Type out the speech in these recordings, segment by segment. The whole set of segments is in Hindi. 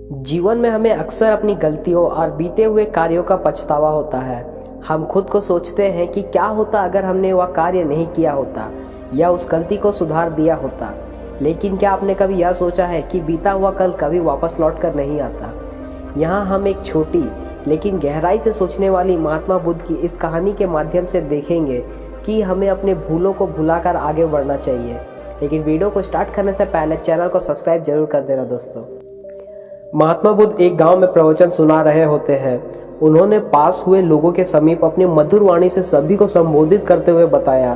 जीवन में हमें अक्सर अपनी गलतियों और बीते हुए कार्यों का पछतावा होता है। हम खुद को सोचते हैं कि क्या होता अगर हमने वह कार्य नहीं किया होता या उस गलती को सुधार दिया होता। लेकिन क्या आपने कभी यह सोचा है कि बीता हुआ कल कभी वापस लौट कर नहीं आता। यहाँ हम एक छोटी लेकिन गहराई से सोचने वाली महात्मा बुद्ध की इस कहानी के माध्यम से देखेंगे कि हमें अपने भूलों को भुलाकर आगे बढ़ना चाहिए। लेकिन वीडियो को स्टार्ट करने से पहले चैनल को सब्सक्राइब जरूर कर देना दोस्तों। महात्मा बुद्ध एक गांव में प्रवचन सुना रहे होते हैं। उन्होंने पास हुए लोगों के समीप अपनी मधुर वाणी से सभी को संबोधित करते हुए बताया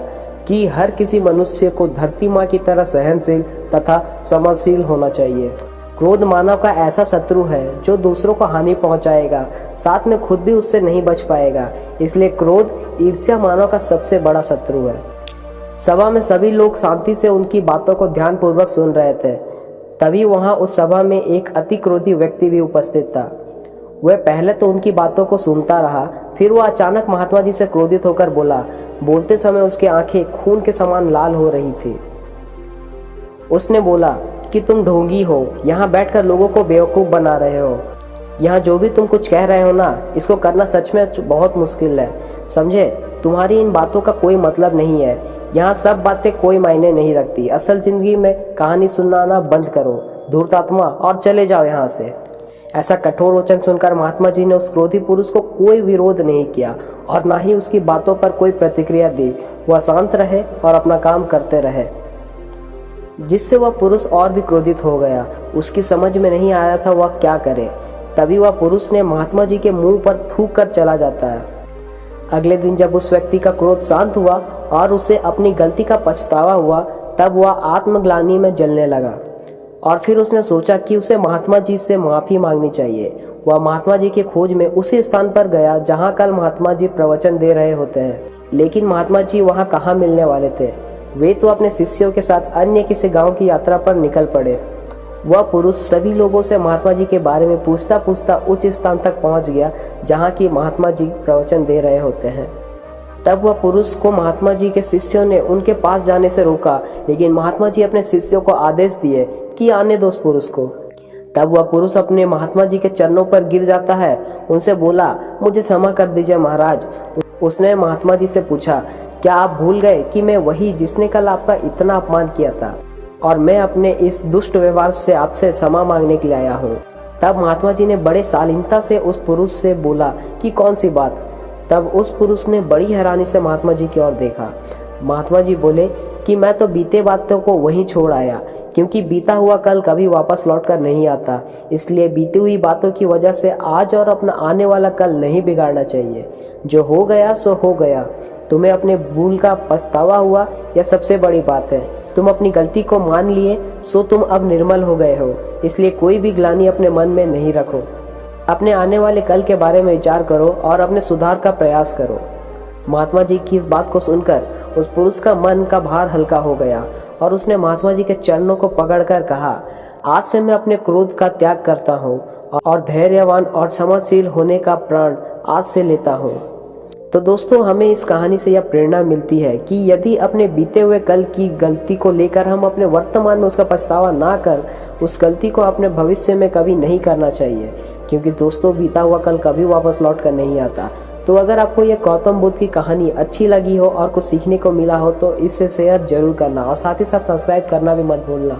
कि हर किसी मनुष्य को धरती माँ की तरह सहनशील तथा समझशील होना चाहिए। क्रोध मानव का ऐसा शत्रु है जो दूसरों को हानि पहुंचाएगा, साथ में खुद भी उससे नहीं बच पाएगा। इसलिए क्रोध ईर्ष्या मानव का सबसे बड़ा शत्रु है। सभा में सभी लोग शांति से उनकी बातों को ध्यानपूर्वक सुन रहे थे। तभी वहां उस सभा में एक अति क्रोधी व्यक्ति भी उपस्थित था। वह पहले तो उनकी बातों को सुनता रहा, फिर वह अचानक महात्मा जी से क्रोधित होकर बोला। बोलते समय उसकी आंखें खून के समान लाल हो रही थी। उसने बोला कि तुम ढोंगी हो, यहाँ बैठकर लोगों को बेवकूफ़ बना रहे हो। यहाँ जो भी तुम कुछ कह रहे हो ना, इसको करना सच में बहुत मुश्किल है। समझे, तुम्हारी इन बातों का कोई मतलब नहीं है। यहाँ सब बातें कोई मायने नहीं रखती। असल जिंदगी में कहानी सुनाना बंद करो धूर्तात्मा, और चले जाओ यहाँ से। ऐसा कठोर वचन सुनकर महात्मा जी ने उस क्रोधी पुरुष को कोई विरोध नहीं किया और ना ही उसकी बातों पर कोई प्रतिक्रिया दी। वह शांत रहे और अपना काम करते रहे, जिससे वह पुरुष और भी क्रोधित हो गया। उसकी समझ में नहीं आ रहा था वह क्या करे। तभी वह पुरुष ने महात्मा जी के मुंह पर थूक कर चला जाता है। अगले दिन जब उस व्यक्ति का क्रोध शांत हुआ और उसे अपनी गलती का पछतावा हुआ, तब वह आत्मग्लानि में जलने लगा और फिर उसने सोचा कि उसे महात्मा जी से माफ़ी मांगनी चाहिए। वह महात्मा जी की खोज में उसी स्थान पर गया जहां कल महात्मा जी प्रवचन दे रहे होते हैं। लेकिन महात्मा जी वहां कहाँ मिलने वाले थे। वे तो अपने शिष्यों के साथ अन्य किसी गांव की यात्रा पर निकल पड़े। वह पुरुष सभी लोगों से महात्मा जी के बारे में पूछता पूछता उच्च स्थान तक पहुंच गया जहां की महात्मा जी प्रवचन दे रहे होते हैं। तब वह पुरुष को महात्मा जी के शिष्यों ने उनके पास जाने से रोका, लेकिन महात्मा जी अपने शिष्यों को आदेश दिए कि आने दो उस पुरुष को। तब वह पुरुष अपने महात्मा जी के चरणों पर गिर जाता है। उनसे बोला, मुझे क्षमा कर दीजिए महाराज। उसने महात्मा जी से पूछा, क्या आप भूल गए कि मैं वही जिसने कल आपका इतना अपमान किया था और मैं अपने इस दुष्ट व्यवहार से आपसे क्षमा मांगने के लिए आया हूँ। तब महात्मा जी ने बड़े शालीनता से उस पुरुष से बोला कि कौन सी बात। तब उस पुरुष ने बड़ी हैरानी से महात्मा जी की ओर देखा। महात्मा जी बोले कि मैं तो बीते बातों को वहीं छोड़ आया, क्योंकि बीता हुआ कल कभी वापस लौट कर नहीं आता। इसलिए बीती हुई बातों की वजह से आज और अपना आने वाला कल नहीं बिगाड़ना चाहिए। जो हो गया सो हो गया। तुम्हें अपने भूल का पछतावा हुआ, यह सबसे बड़ी बात है। तुम अपनी गलती को मान लिए, सो तुम अब निर्मल हो गए हो। इसलिए कोई भी ग्लानि अपने मन में नहीं रखो। अपने आने वाले कल के बारे में विचार करो और अपने सुधार का प्रयास करो। महात्मा जी की इस बात को सुनकर उस पुरुष का मन का भार हल्का हो गया और उसने महात्मा जी के चरणों को पकड़कर कहा, आज से मैं अपने क्रोध का त्याग करता हूँ और धैर्यवान और क्षमाशील होने का प्रण आज से लेता हूँ। तो दोस्तों, हमें इस कहानी से यह प्रेरणा मिलती है कि यदि अपने बीते हुए कल की गलती को लेकर हम अपने वर्तमान में उसका पछतावा ना कर उस गलती को अपने भविष्य में कभी नहीं करना चाहिए, क्योंकि दोस्तों बीता हुआ कल कभी वापस लौट कर नहीं आता। तो अगर आपको यह गौतम बुद्ध की कहानी अच्छी लगी हो और कुछ सीखने को मिला हो तो इसे शेयर जरूर करना और साथ ही साथ सब्सक्राइब करना भी मत भूलना।